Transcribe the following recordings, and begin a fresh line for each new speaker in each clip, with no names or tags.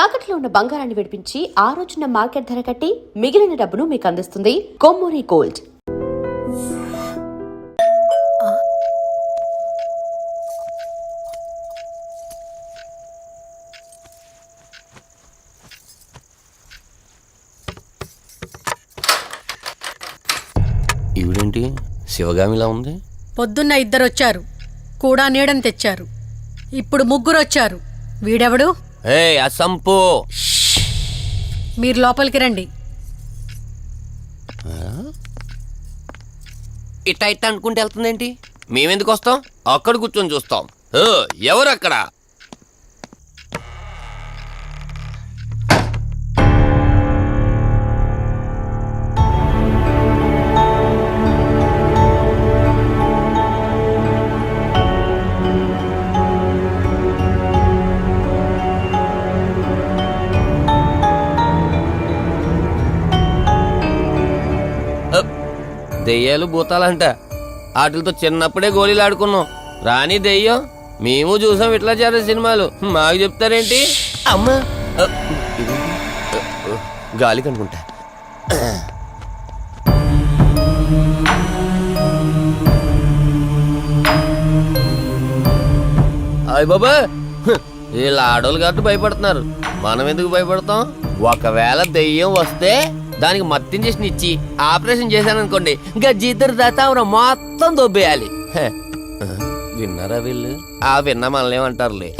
తాకట్లో ఉన్న బంగారాన్ని విడిపించి ఆ రోజున మార్కెట్ ధర కట్టి మిగిలిన డబ్బును మీకు అందిస్తుంది కొమ్మూరి గోల్డ్.
ఈవిడేంటి శివగామిలా ఉంది?
పొద్దున్న 2 వచ్చారు, కూడా నీడని తెచ్చారు. ఇప్పుడు 3 వచ్చారు. వీడెవడు?
అసంపు.
మీరు లోపలికి రండి.
ఇట్ట ఇట్ట అనుకుంటే వెళ్తుందేంటి? మేమెందుకు వస్తాం? అక్కడ కూర్చొని చూస్తాం. ఎవరు అక్కడ? దెయ్యాలు భూతాలంట. వాటితో చిన్నప్పుడే గోళీలు ఆడుకున్నాం. రాని దెయ్యం మేము చూసాం ఇట్లా చేరే సినిమాలు. మాకు చెప్తారేంటి? అమ్మా గాలి కనుకుంటా. అయ్య బాబా, వీళ్ళ ఆడోళ్ళు కాబట్టి భయపడుతున్నారు. మనం ఎందుకు భయపడతాం? ఒకవేళ దెయ్యం వస్తే దానికి మత్తు ఇంజెక్షన్ ఇచ్చి ఆపరేషన్ చేశాననుకోండి, గజ్జిద్దరు దాతావరం మొత్తం దొబ్బేయాలి. విన్నారా వీళ్ళు? విన్నా మనల్ని ఏమంటారులే.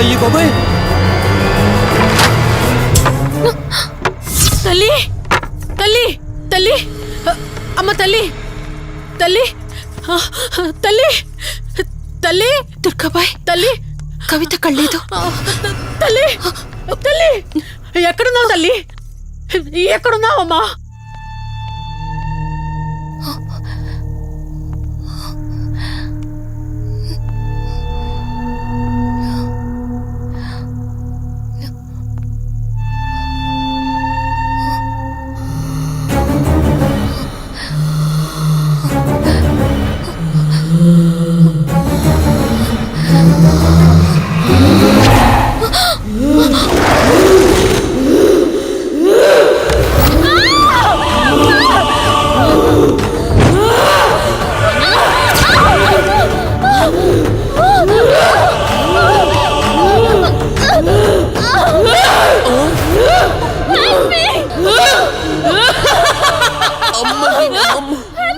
అయ్యి బాబాయ్,
తల్లి తల్లి తల్లి, అమ్మ తల్లి తల్లి తల్లి తల్లి,
దుర్గాబాయ్
తల్లి
కవిత కళ్ళేదు.
తల్లి తల్లి, ఎక్కడున్నావు తల్లి? ఎక్కడున్నావమ్మా?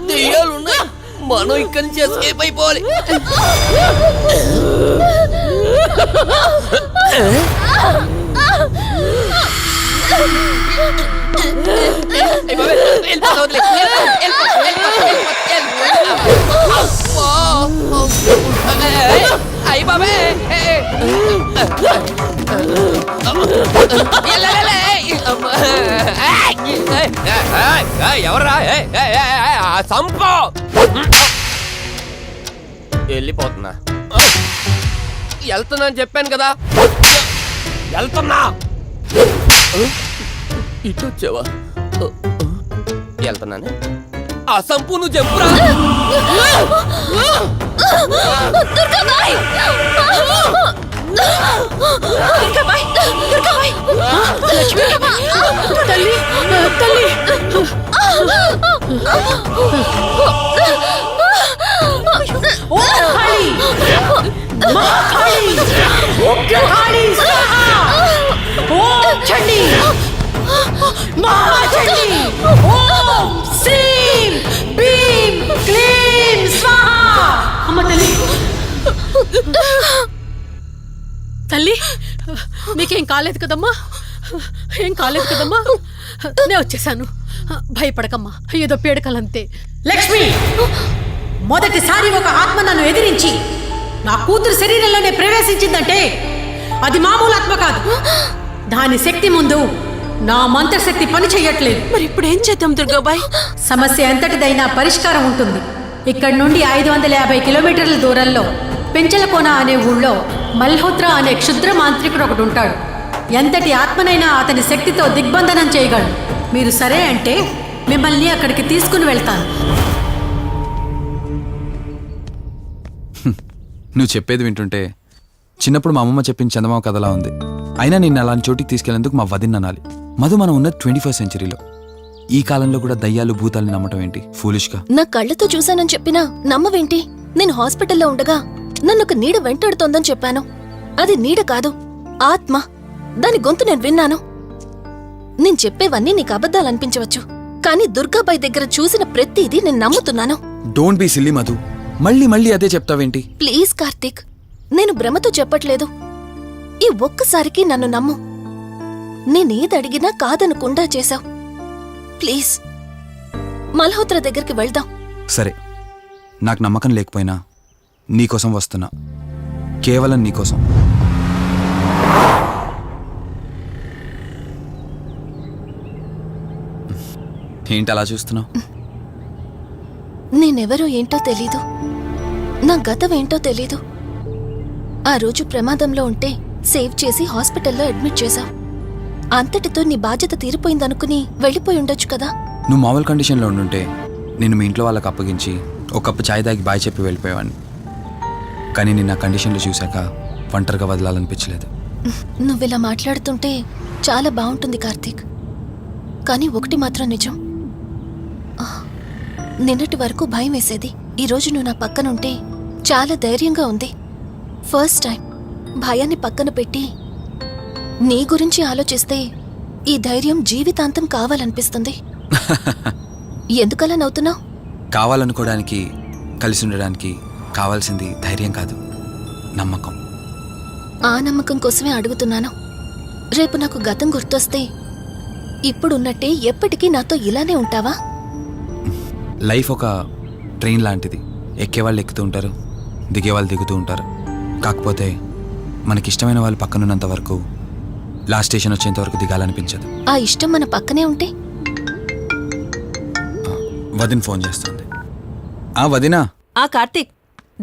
దెయ్యాలున్నాయి, మనం ఇక్కడి నుంచి ఎస్కేప్ అయిపోవాలి. అయ్యి బాబే, ఎవర్రా? సంపో. వెళ్ళిపోతున్నా. వెళ్తున్నా అని చెప్పాను కదా, వెళ్తున్నా. ఇటు వచ్చావా? వెళ్తున్నాను. ఆ సంపు నువ్వు చెప్పురా.
తల్లి తల్లి, తల్లి మీకేం కాలేదు కదమ్మా? ఏం కాలేదు కదమ్మా? నేను వచ్చేసాను, భయపడకమ్మా. ఏదో పీడకలంతే.
లక్ష్మి, మొదటిసారి ఒక ఆత్మ నన్ను ఎదిరించి నా కూతురు శరీరంలోనే ప్రవేశించిందంటే అది మామూలు ఆత్మ కాదు. దాని శక్తి ముందు నా మంత్రశక్తి పని చెయ్యట్లేదు.
మరి ఇప్పుడు ఏం చేద్దాం దుర్గాబాయ్?
సమస్య ఎంతటిదైనా పరిష్కారం ఉంటుంది. ఇక్కడి నుండి 550 కిలోమీటర్ల దూరంలో పెంచలకోన అనే ఊళ్ళో మల్హోత్రా అనే క్షుద్ర మాంత్రికుడు ఒకడు ఉంటాడు. ఎంతటి ఆత్మనైనా అతని శక్తితో దిగ్బంధనం చేయగలడు. మీరు సరే అంటే మిమ్మల్ని అక్కడికి తీసుకుని వెళ్తాను.
నువ్వు చెప్పేది వింటుంటే చిన్నప్పుడు మా అమ్మమ్మ చెప్పిన చందమామ కథలా ఉంది. అయినా నిన్ను అలాంటి చోటికి తీసుకెళ్లేందుకు మా వదిన అనాలి. మధు, మనం ఉన్నది 21st సెంచరీలో. ఈ కాలంలో కూడా దయ్యాలు భూతాల్ని నమ్మటం ఏంటి ఫూలిష్గా?
నా కళ్ళతో చూశానని చెప్పినా నమ్మవేంటి? నేను హాస్పిటల్లో ఉండగా నన్ను ఒక నీడ వెంటాడుతోందని చెప్పాను. అది నీడ కాదు, ఆత్మ. దాని గొంతు నేను విన్నాను. నేను చెప్పేవన్నీ నీకు అబద్ధాలనిపించవచ్చు, కానీ దుర్గాబాయ్ దగ్గర చూసిన ప్రతిదీ నేను నమ్ముతున్నాను.
డోంట్ బీ సిల్లీ మధు, మళ్ళీ మళ్ళీ అదే చెప్తావేంటి?
ప్లీజ్ కార్తీక్, నేను భ్రమతో చెప్పట్లేదు. ఈ ఒక్కసారికి నన్ను నమ్ము. నేనేది అడిగినా కాదనకుండా చేశావు. ప్లీజ్ మల్హోత్రా దగ్గరికి వెళ్దాం.
సరే, నాకు నమ్మకం లేకపోయినా నీకోసం వస్తున్నా. కేవలం నీకోసం. ఏంటి అలా చూస్తున్నావు?
నేనెవరో ఏంటో తెలీదు, నా గతం ఏంటో తెలీదు. ఆ రోజు ప్రమాదంలో ఉంటే సేవ్ చేసి హాస్పిటల్లో అడ్మిట్ చేశావు. అంతటితో నీ బాధ్యత తీరిపోయిందనుకుని వెళ్ళిపోయి ఉండొచ్చు కదా.
నువ్వు మామూలు కండిషన్లో ఉండుంటే నేను మీ ఇంట్లో వాళ్ళకి అప్పగించి ఒక కప్పు చాయ్ తాగి బాయ్ చెప్పి వెళ్ళిపోయేవాడిని. కానీ నేను నా కండిషన్లో చూశాక ఒంటరిగా వదలాలనిపించలేదు.
నువ్విలా మాట్లాడుతుంటే చాలా బాగుంటుంది కార్తీక్. కానీ ఒకటి మాత్రం నిజం, నిన్నటి వరకు భయం వేసేది. ఈరోజు నువ్వు నా పక్కనుంటే చాలా ధైర్యంగా ఉంది. ఫస్ట్ టైం భయాన్ని పక్కన పెట్టి నీ గురించి ఆలోచిస్తే ఈ ధైర్యం జీవితాంతం కావాలనిపిస్తుంది. ఎందుకలా నవ్వుతున్నావు?
కావాలనుకోవడానికి, కలిసి ఉండడానికి కావాల్సింది ధైర్యం కాదు, నమ్మకం.
ఆ నమ్మకం కోసమే అడుగుతున్నాను. రేపు నాకు గతం గుర్తొస్తే ఇప్పుడున్నట్టే ఎప్పటికీ నాతో ఇలానే ఉంటావా?
లైఫ్ ఒక ట్రైన్ లాంటిది. ఎక్కేవాళ్ళు ఎక్కుతూ ఉంటారు, దిగేవాళ్ళు దిగుతూ ఉంటారు. కాకపోతే మనకిష్టమైన వాళ్ళు పక్కనున్నంత వరకు లాస్ట్ స్టేషన్ వచ్చేంత వరకు దిగాలనిపించదు.
ఆ ఇష్టం మన పక్కనే ఉంటే?
వదిన ఫోన్ చేస్తుంది. వదినా.
కార్తీక్,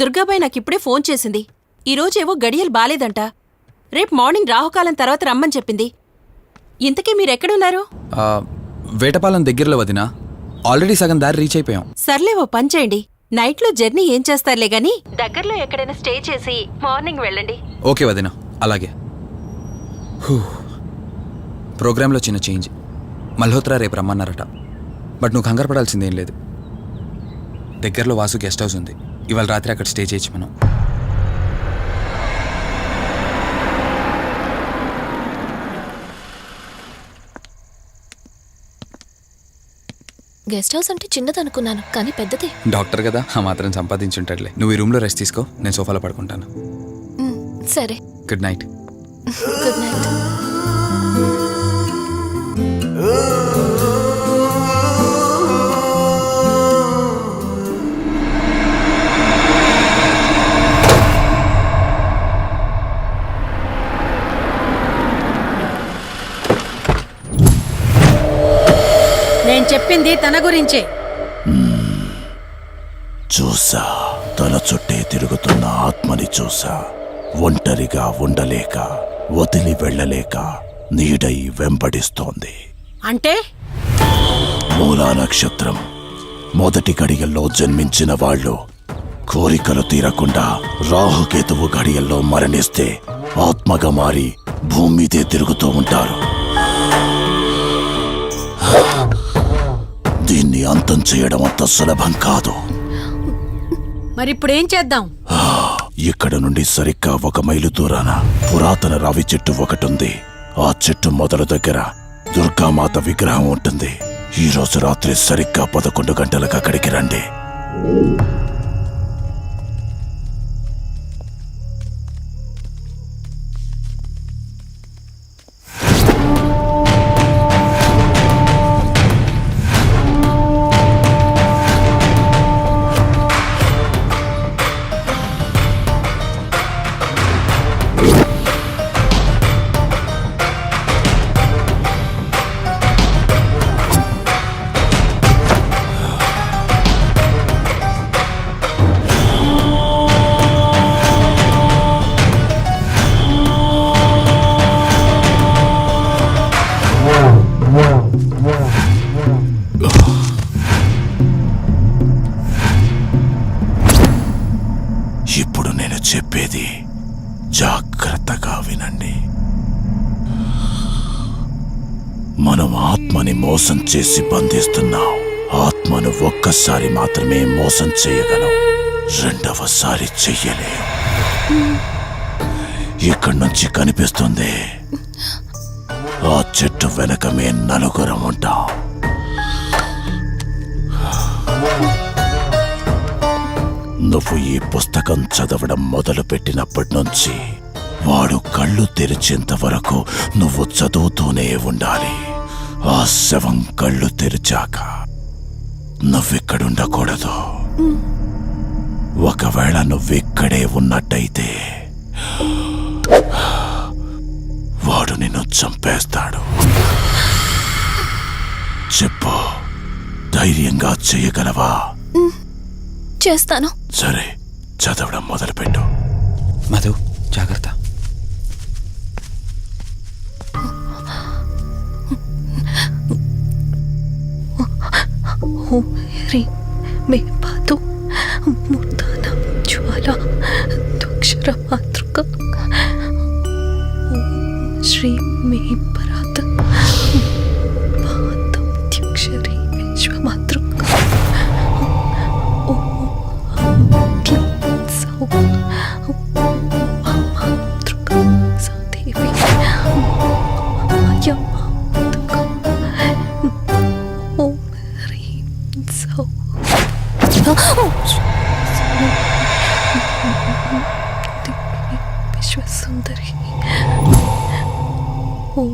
దుర్గాబాయ్ నాకిప్పుడే ఫోన్ చేసింది. ఈరోజేవో గడియలు బాలేదంట. రేపు మార్నింగ్ రాహుకాలం తర్వాత రమ్మని చెప్పింది. ఇంతకీ మీరెక్కడున్నారు?
వేటపాలెం దగ్గరలో వదినా. ఆల్రెడీ సగం దారి రీచ్ అయిపోయాం.
సర్లే, ఓ పని చేయండి. నైట్లో జర్నీ ఏం చేస్తారులే గాని దగ్గరలో ఎక్కడైనా స్టే చేసి మార్నింగ్ వెళ్ళండి.
ఓకే వదినా, అలాగే. ప్రోగ్రాంలో చిన్న చేంజ్. మల్హోత్రా రేపు రమ్మన్నారట. బట్ నువ్వు కంగారు పడాల్సిందేం లేదు. దగ్గరలో వాసు గెస్ట్ హౌస్ ఉంది. ఇవాళ రాత్రి అక్కడ స్టే చేయొచ్చు మనం.
గెస్ట్ హౌస్ అంటే చిన్నదనుకున్నాను, కానీ పెద్దదే.
డాక్టర్ కదా, ఆ మాత్రం సంపాదించుంటాడులే. నువ్వు ఈ రూమ్లో రెస్ట్ తీసుకో, నేను సోఫాలో పడుకుంటాను.
సరే,
గుడ్ నైట్.
Good night.
నేను చెప్పింది తన గురించే.
చూసా, తన చుట్టే తిరుగుతున్న ఆత్మని చూసా. ఒంటరిగా ఉండలేక, వదిలి వెళ్ళలేక నీడై వెంబడిస్తోంది.
అంటే
మూలా నక్షత్రం మొదటి గడియల్లో జన్మించిన వాళ్ళు కోరికలు తీరకుండా రాహుకేతువు గడియల్లో మరణిస్తే ఆత్మగా మారి భూమి మీదే తిరుగుతూ ఉంటారు. దీన్ని అంతం చేయడం అంత సులభం కాదు.
మరిప్పుడేం చేద్దాం?
ఇక్కడ నుండి సరిగ్గా 1 మైలు దూరాన పురాతన రావి చెట్టు ఒకటుంది. ఆ చెట్టు మొదల దగ్గర దుర్గామాత విగ్రహం ఉంటుంది. ఈ రోజు రాత్రి సరిగ్గా 11 గంటలకు అక్కడికి రండి. చెప్పేది జాగ్రత్తగా వినండి. మనం ఆత్మని మోసం చేసి బంధిస్తున్నాం. ఆత్మను ఒక్కసారి మాత్రమే మోసం చేయగలం, రెండవసారి చెయ్యలేం. ఇక్కడి నుంచి కనిపిస్తుంది, ఆ చెట్టు వెనక మే నలుగురం ఉంటాం. నువ్వు ఈ పుస్తకం చదవడం మొదలుపెట్టినప్పటి నుంచి వాడు కళ్ళు తెరిచేంత వరకు నువ్వు చదువుతూనే ఉండాలి. ఆ శవం కళ్ళు తెరిచాక నువ్విక్కడుండకూడదు. ఒకవేళ నువ్విక్కడే ఉన్నట్టయితే వాడు నిన్ను చంపేస్తాడు. చెప్పు, ధైర్యంగా చేయగలవా?
చేస్తాను.
సరే, చదవడం మొదలుపెట్టు.
మధు, జాగ్రత్త.
మే పాదు మూర్ధాన జ్వాల దుక్షర మాతృక శ్రీ మే పరాత్ పాదక్షరి విశ్వమాతృక మాతృక సదేవి ఓం హ్రీం సౌ విశ్వసుందరి ఓం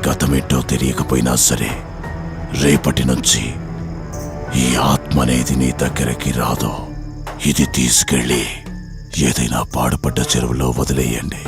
గతమేంటో తెలియకపోయినా సరే, రేపటి నుంచి ఈ ఆత్మ అనేది నీ దగ్గరికి రాదు. ఇది తీసుకెళ్ళి ఏదైనా పాడుపడ్డ చెరువులో వదిలేయండి.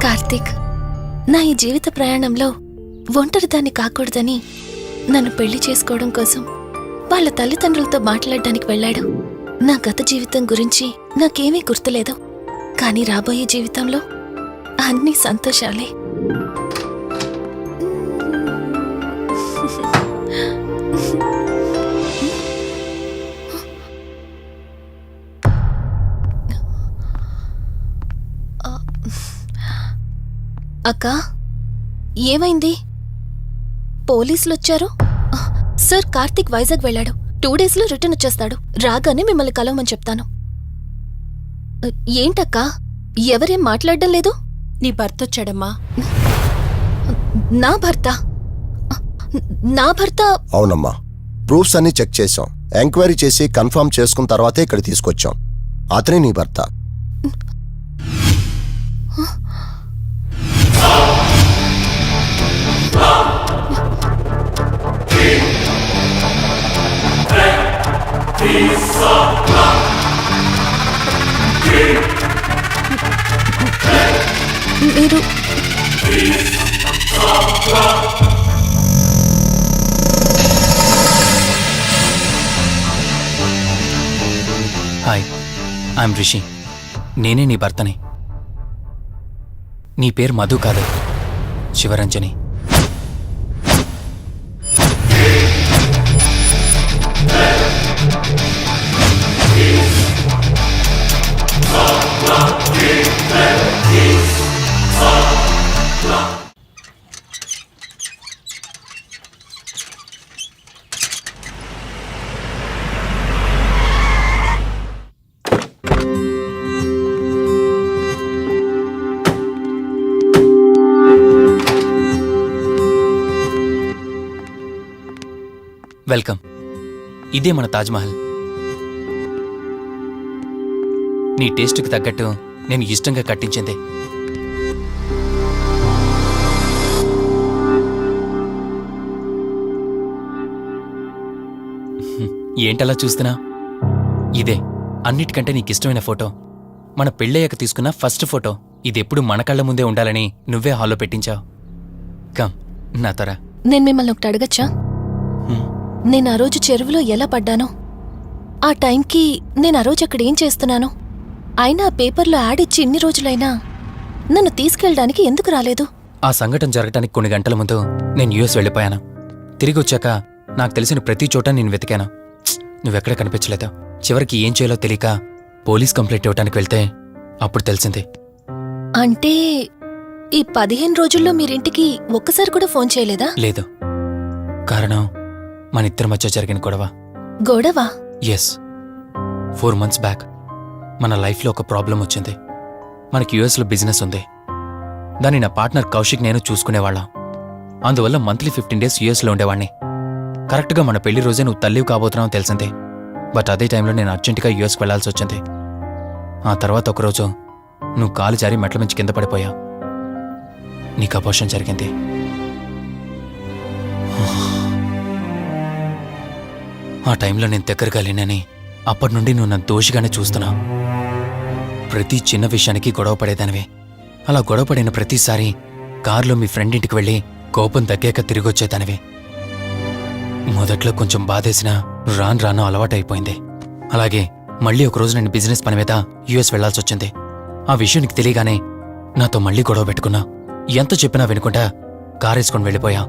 కార్తీక్, నా ఈ జీవిత ప్రయాణంలో ఒంటరిదాన్ని కాకూడదని నన్ను పెళ్లి చేసుకోవడం కోసం వాళ్ళ తల్లిదండ్రులతో మాట్లాడడానికి వెళ్ళాడు. నా గత జీవితం గురించి నాకేమీ గుర్తులేదు, కానీ రాబోయే జీవితంలో అన్ని సంతోషాలే. అక్కా, ఏమైంది? పోలీసులొచ్చారు. సార్, కార్తీక్ వైజాగ్ వెళ్ళాడు. 2 డేస్లో రిటర్న్ వచ్చేస్తాడు. రాగానే మిమ్మల్ని కలవమని చెప్తాను. ఏంటక్కా, ఎవరేం మాట్లాడడం లేదు?
నీ భర్తొచ్చాడమ్మా.
నా భర్త నా భర్త
అవునమ్మా, ప్రూఫ్స్ అన్ని చెక్ చేశాం. ఎంక్వైరీ చేసి కన్ఫర్మ్ చేసుకున్న తర్వాతే ఇక్కడ తీసుకొచ్చాం. అతనే నీ భర్త.
మీరు
హాయ్, ఐఎమ్ రిషి. నేనే నీ భర్తని. నీ పేరు మధు కాదు, శివరంజని. వెల్కమ్. ఇదే మన తాజ్మహల్. నీ టేస్ట్కి తగ్గట్టు నేను ఇష్టంగా కట్టించింది. ఏంటలా చూస్తున్నా? ఇదే అన్నిటికంటే నీకిష్టమైన ఫోటో. మన పెళ్ళయ్యాక తీసుకున్న ఫస్ట్ ఫోటో. ఇదెప్పుడు మన కళ్ళ ముందే ఉండాలని నువ్వే హాల్లో పెట్టించావు. కమ్ నా తర.
నేను మిమ్మల్ని ఒకటి అడగచ్చా? నేను ఆ రోజు చెరువులో ఎలా పడ్డానో, ఆ టైంకి నేను ఆ రోజు అక్కడ ఏం చేస్తున్నాను, అయినా ఆ పేపర్లో యాడ్ ఇచ్చి ఇన్ని రోజులైనా నన్ను తీసుకెళ్ళడానికి ఎందుకు రాలేదు?
ఆ సంఘటన జరగటానికి కొన్ని గంటల ముందు నేను యుఎస్ వెళ్ళిపోయాను. తిరిగి వచ్చాక నాకు తెలిసిన ప్రతి చోట నేను వెతికాను. నువ్వెక్కడ కనిపించలేదు. చివరికి ఏం చేయాలో తెలియక పోలీస్ కంప్లైంట్ ఇవ్వడానికి వెళ్తే అప్పుడు తెలిసింది.
అంటే ఈ 15 రోజుల్లో మీరింటికి ఒక్కసారి కూడా ఫోన్ చేయలేదా?
లేదు. కారణం మన ఇద్దరి మధ్య జరిగిన గొడవ.
గొడవ?
ఎస్. 4 months బ్యాక్ మన లైఫ్లో ఒక ప్రాబ్లం వచ్చింది. మనకి యుఎస్లో బిజినెస్ ఉంది. దాన్ని నా పార్ట్నర్ కౌశిక్ నేను చూసుకునేవాళ్ళం. అందువల్ల మంత్లీ 15 days యుఎస్లో ఉండేవాణ్ణి. కరెక్ట్గా మన పెళ్లి రోజే నువ్వు తల్లివి కాబోతున్నావు తెలిసింది. బట్ అదే టైంలో నేను అర్జెంటుగా యుఎస్కి వెళ్లాల్సి వచ్చింది. ఆ తర్వాత ఒకరోజు నువ్వు కాలు జారి మెట్ల మించి కింద పడిపోయావు. నీకు అబార్షన్ జరిగింది. ఆ టైంలో నేను దగ్గరగా లేనని అప్పటి నుండి నువ్వు నన్ను దోషిగానే చూస్తున్నావు. ప్రతి చిన్న విషయానికి గొడవ పడేదానివి. అలా గొడవ పడిన ప్రతిసారి కారులో మీ ఫ్రెండ్ ఇంటికి వెళ్ళి కోపం తగ్గాక తిరిగొచ్చేదానివి. మొదట్లో కొంచెం బాధేసినా రాను రాను అలవాటైపోయింది. అలాగే మళ్ళీ ఒకరోజు నేను బిజినెస్ పని మీద యుఎస్ వెళ్లాల్సి వచ్చింది. ఆ విషయం నీకు తెలియగానే నాతో మళ్ళీ గొడవ పెట్టుకున్నా. ఎంత చెప్పినా వినుకుంటా కారేసుకొని వెళ్ళిపోయా.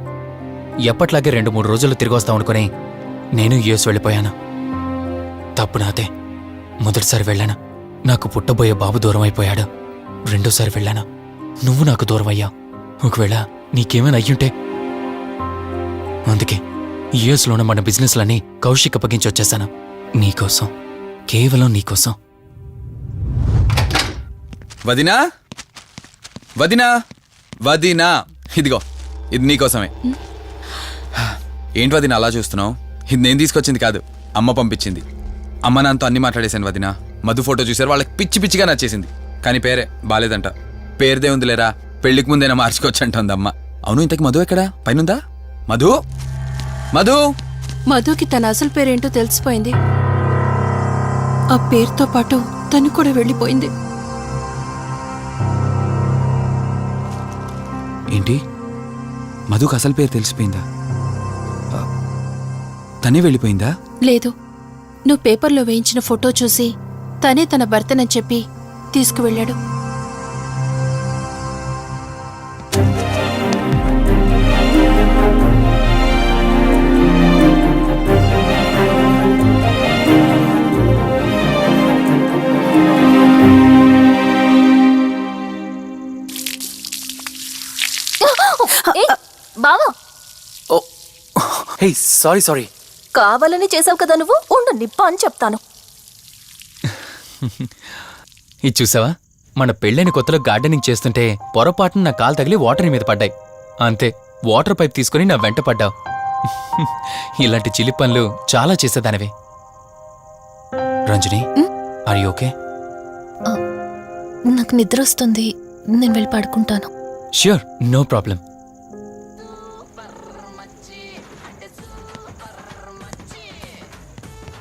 ఎప్పట్లాగే 2-3 రోజుల్లో తిరిగి వస్తామనుకుని నేను యుఎస్ వెళ్ళిపోయాను. తప్పు నాదే. మొదటిసారి వెళ్ళాను, నాకు పుట్టబోయే బాబు దూరం అయిపోయాడు. రెండోసారి వెళ్ళాను, నువ్వు నాకు దూరం అయ్యా. ఒకవేళ నీకేమైనా అయ్యుంటే. అందుకే యుఎస్లోనే మన బిజినెస్లన్నీ కౌశిక్ అప్పగించి వచ్చేసాను. నీకోసం, కేవలం నీకోసం.
వదినా, వదినా, వదినా, ఇదిగో ఇది నీకోసమే. ఏంటి వదినా అలా చూస్తున్నావు? ఇది నేను తీసుకొచ్చింది కాదు, అమ్మ పంపించింది. అమ్మ నాన్నతో అన్ని మాట్లాడేశాను వదినా. మధు ఫోటో చూశారు, వాళ్ళకి పిచ్చి పిచ్చిగా నచ్చేసింది. కానీ పేరే బాలేదంట. పేరుదే ఉందిలేరా, పెళ్లికి ముందైనా మార్చుకోవచ్చంటుంది అమ్మ. అవును, ఇంతకి మధు ఎక్కడా? పైనుందా? మధు, మధు.
మధుకి తన అసలు పేరేంటో తెలిసిపోయింది. ఆ పేరుతో పాటు తను కూడా వెళ్ళిపోయింది.
ఏంటి? మధుకు అసలు పేరు తెలిసిపోయిందా? తనే వెళ్ళిపోయిందా?
లేదు, నువ్వు పేపర్లో వేయించిన ఫోటో చూసి తనే తన భర్తనని చెప్పి తీసుకువెళ్ళాడు.
బావా,
హే, సారీ.
కావాలని చేసావు కదా నువ్వు. ఉండు, నిప్ప అని చెప్తాను.
ఇది చూసావా? మన పెళ్ళైన కొత్తలో గార్డెనింగ్ చేస్తుంటే పొరపాటున నా కాలు తగిలి వాటర్ మీద పడ్డాయి. అంతే,
వాటర్ పైప్ తీసుకుని నా వెంట పడ్డావు. ఇలాంటి చిలి పనులు చాలా చేసేదానివే. Ranjani, are you okay?
నాకు నిద్ర వస్తుంది, నేను వెళ్ళి పడుకుంటాను.
Sure, no problem.